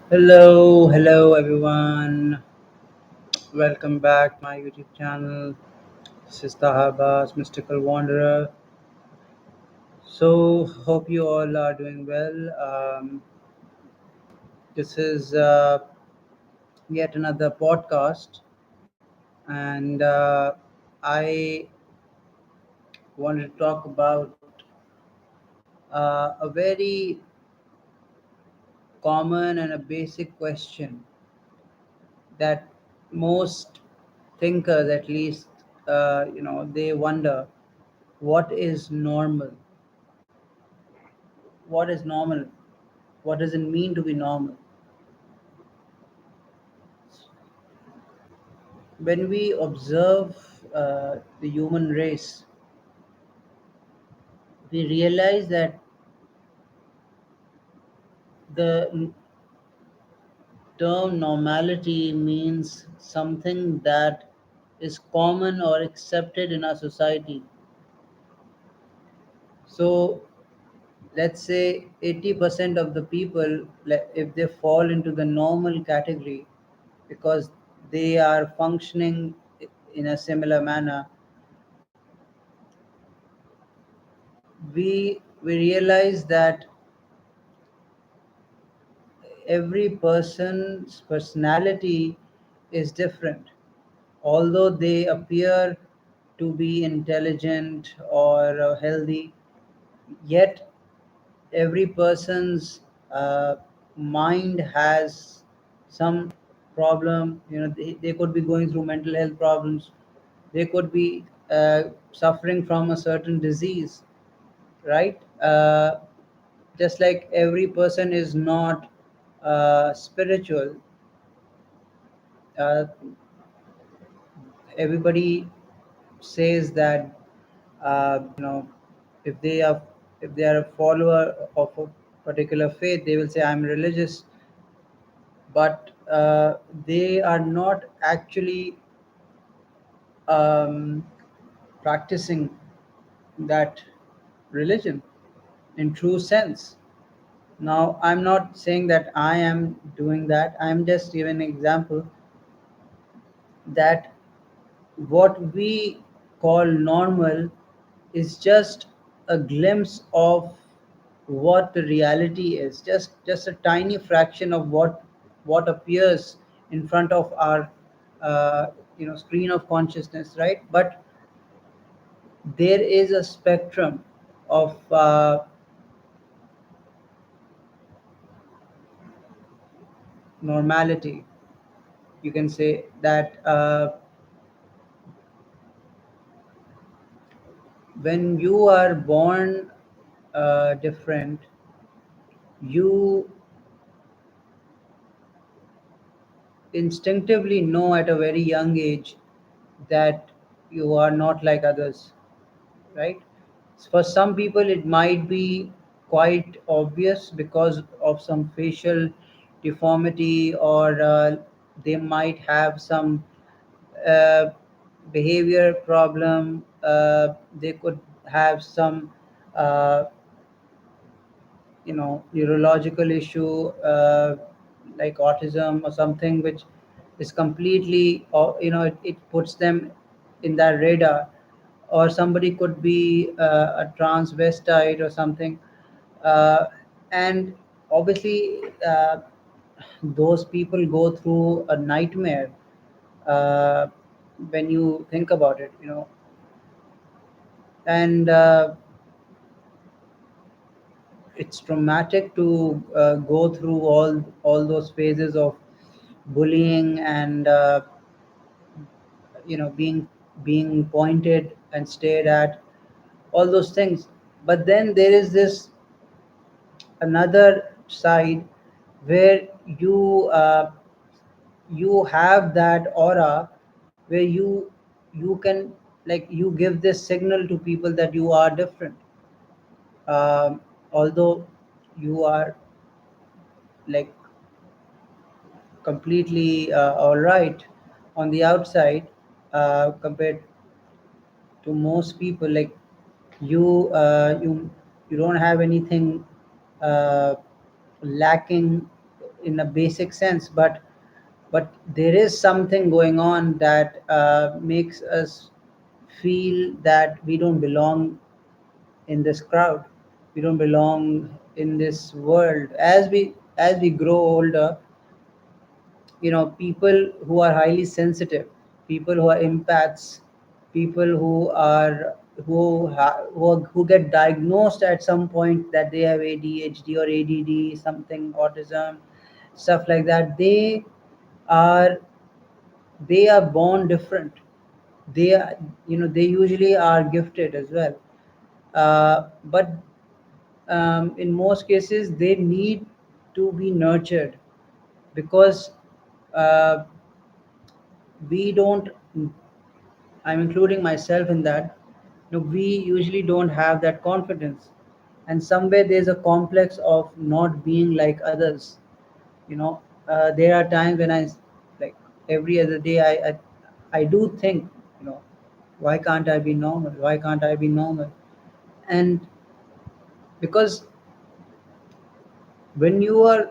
Hello everyone. Welcome back to my YouTube channel. This is Tahabas, Mystical Wanderer. So, hope you all are doing well. This is yet another podcast, and I wanted to talk about a very common and a basic question that most thinkers, at least, they wonder what is normal. What is normal? What does it mean to be normal? When we observe the human race, we realize that the term normality means something that is common or accepted in our society. So, let's say 80% of the people, if they fall into the normal category because they are functioning in a similar manner, we realize that every person's personality is different. Although they appear to be intelligent or healthy, yet every person's mind has some problem. They could be going through mental health problems. They could be suffering from a certain disease, right? Just like every person is not spiritual, uh, everybody says that if they are a follower of a particular faith, they will say I'm religious, but they are not actually um, practicing that religion in true sense. Now, I'm not saying that I am doing that. I'm just giving an example that what we call normal is just a glimpse of what the reality is, just a tiny fraction of what appears in front of our screen of consciousness, right? But there is a spectrum of normality. You can say that when you are born different, you instinctively know at a very young age that you are not like others, right? For some people, it might be quite obvious because of some facial deformity, or they might have some uh, behavior problem. They could have some uh, neurological issue, like autism or something, which is completely, or it puts them in that radar. Or somebody could be a transvestite or something, uh, and obviously those people go through a nightmare uh, when you think about it, and it's traumatic to go through all those phases of bullying and being pointed and stared at, all those things. But then there is this another side where you have that aura where you can, like, you give this signal to people that you are different, although you are, like, completely all right on the outside, compared to most people. Like, you don't have anything uh, lacking in a basic sense, but there is something going on that makes us feel that we don't belong in this crowd, we don't belong in this world. As we grow older, people who are highly sensitive, people who are empaths, people who get diagnosed at some point that they have ADHD or ADD, something, autism, stuff like that. Are they are born different. They usually are gifted as well, but in most cases they need to be nurtured, because uh, we don't, I'm including myself in that. We usually don't have that confidence, and somewhere there's a complex of not being like others. There are times when like, every other day, I do think, why can't I be normal, why can't I be normal? And because when you are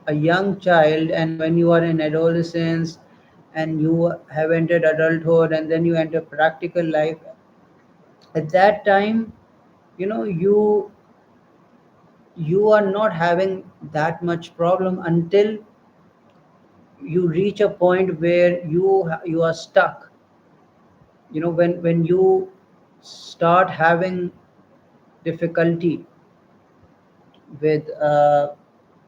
a young child, and when you are in adolescence, and you have entered adulthood, and then you enter practical life, at that time, you know you are not having that much problem until you reach a point where you are stuck. When you start having difficulty with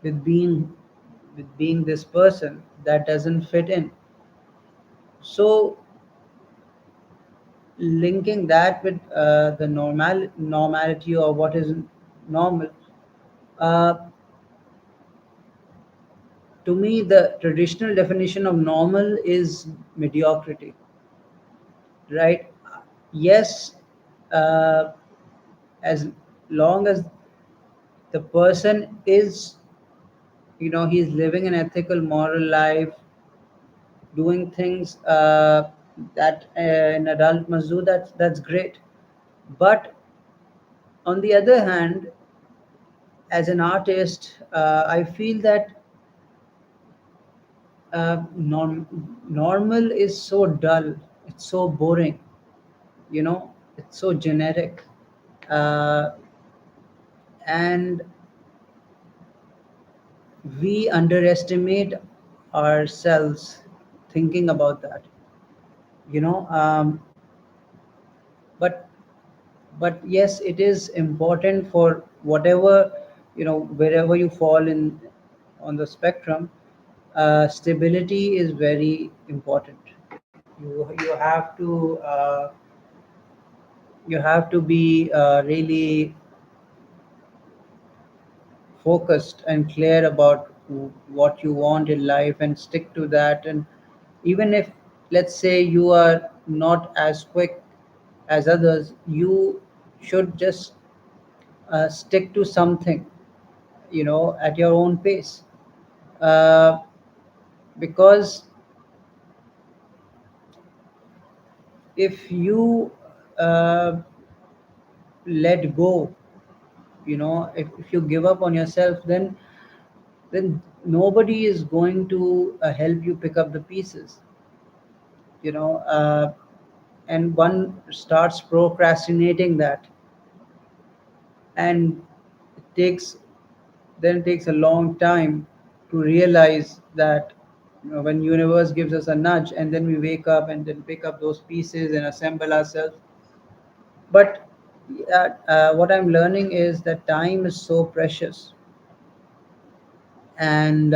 with being this person that doesn't fit in. So linking that with the normality, or what is normal, uh, to me the traditional definition of normal is mediocrity, right? Yes, uh, as long as the person is, he's living an ethical moral life, doing things that an adult must do, that's great. But on the other hand, as an artist, I feel that normal is so dull, it's so boring, it's so generic, uh, and we underestimate ourselves thinking about that, you know um, but but yes, it is important for whatever, wherever you fall in on the spectrum. Stability is very important. You have to be really focused and clear about what you want in life, and stick to that. And even if, let's say, you are not as quick as others, you should just stick to something, at your own pace, uh, because if you uh, let go, if you give up on yourself, then nobody is going to help you pick up the pieces, you know and one starts procrastinating that, and it takes it takes a long time to realize that, when universe gives us a nudge, and then we wake up and then pick up those pieces and assemble ourselves. But what I'm learning is that time is so precious, and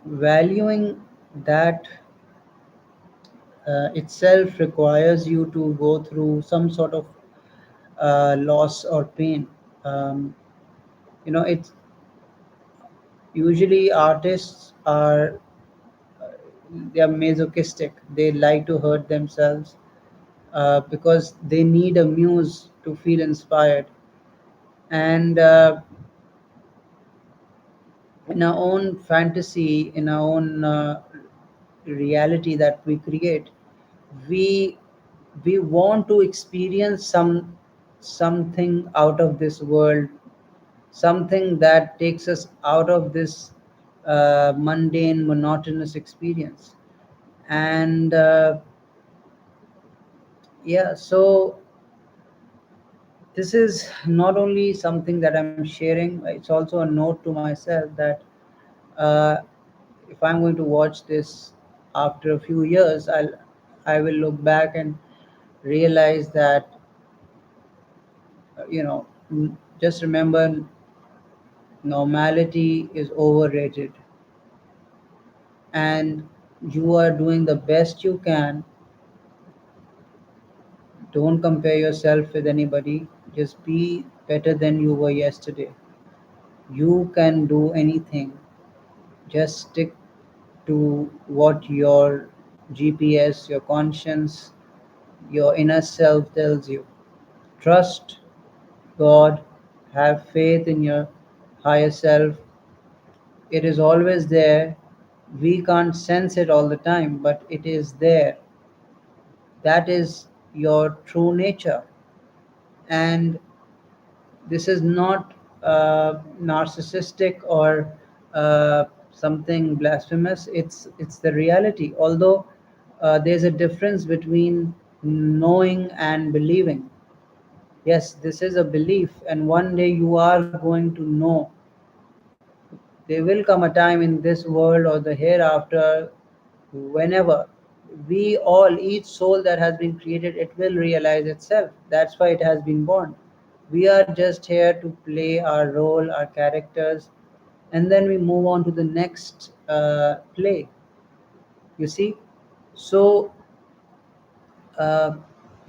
valuing that itself requires you to go through some sort of loss or pain. It's usually artists are, they are masochistic. They like to hurt themselves because they need a muse to feel inspired. And in our own fantasy, in our own reality that we create, we we want to experience something out of this world, something that takes us out of this mundane, monotonous experience. And yeah, so this is not only something that I'm sharing, it's also a note to myself that uh, if I'm going to watch this after a few years, I will look back and realize that just remember, normality is overrated, and you are doing the best you can. Don't compare yourself with anybody. Just be better than you were yesterday. You can do anything. Just stick to what your GPS, your conscience, your inner self tells you. Trust God, have faith in your higher self. It is always there. We can't sense it all the time, but it is there. That is your true nature. And this is not narcissistic or something blasphemous. It's the reality. Although there's a difference between knowing and believing. Yes, this is a belief, and one day you are going to know. There will come a time in this world or the hereafter, whenever we all, each soul that has been created, it will realize itself. That's why it has been born. We are just here to play our role, our characters, and then we move on to the next play. You see, so uh,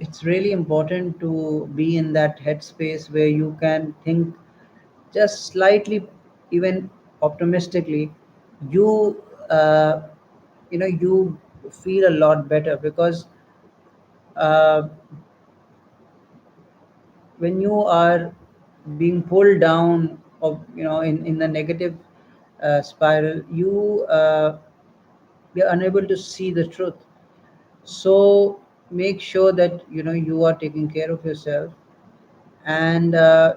it's really important to be in that headspace where you can think just slightly, even optimistically. You uh, you feel a lot better because uh, when you are being pulled down of in the negative spiral, you're unable to see the truth. So make sure that you are taking care of yourself, and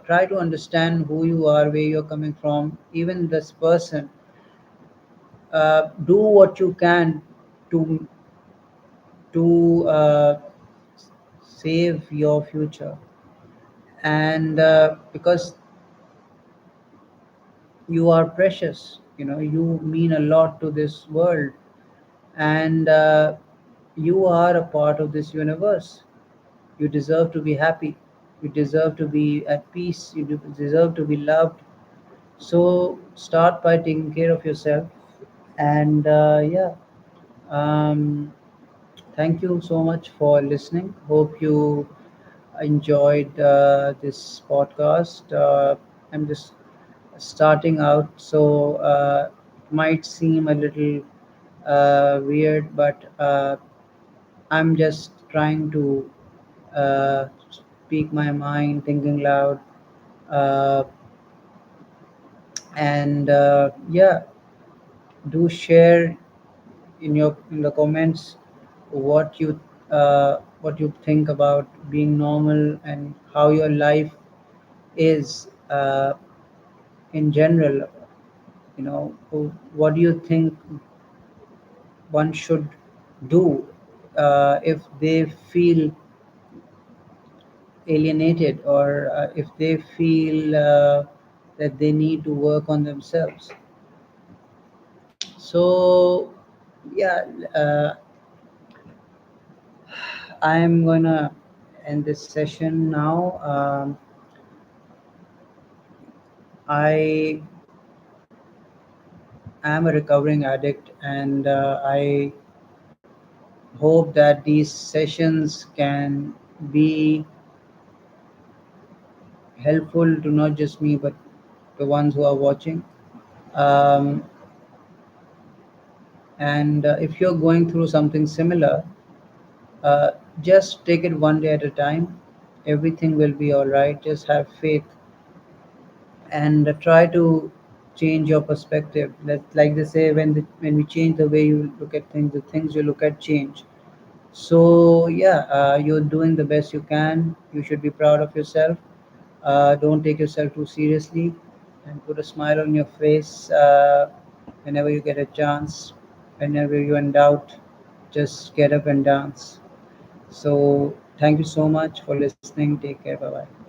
try to understand who you are, where you're coming from. Even this person, do what you can to save your future. And because you are precious, you mean a lot to this world, and you are a part of this universe. You deserve to be happy, you deserve to be at peace, deserve to be loved. So start by taking care of yourself. And yeah, um, thank you so much for listening. Hope you enjoyed this podcast. I'm just starting out, so it might seem a little weird, but I'm just trying to speak my mind, thinking loud, uh, and yeah, do share in the comments what you think about being normal and how your life is in general. What do you think one should do if they feel alienated, or if they feel that they need to work on themselves. So yeah, I'm gonna end this session now. I am a recovering addict, and I hope that these sessions can be helpful to not just me but the ones who are watching. Um, and if you're going through something similar, uh, just take it one day at a time. Everything will be all right. Just have faith, and try to change your perspective. Like they say, when we change the way you look at things, the things you look at change. So yeah, you're doing the best you can. You should be proud of yourself. Don't take yourself too seriously, and put a smile on your face whenever you get a chance. Whenever you're in doubt, just get up and dance. So thank you so much for listening. Take care. Bye bye.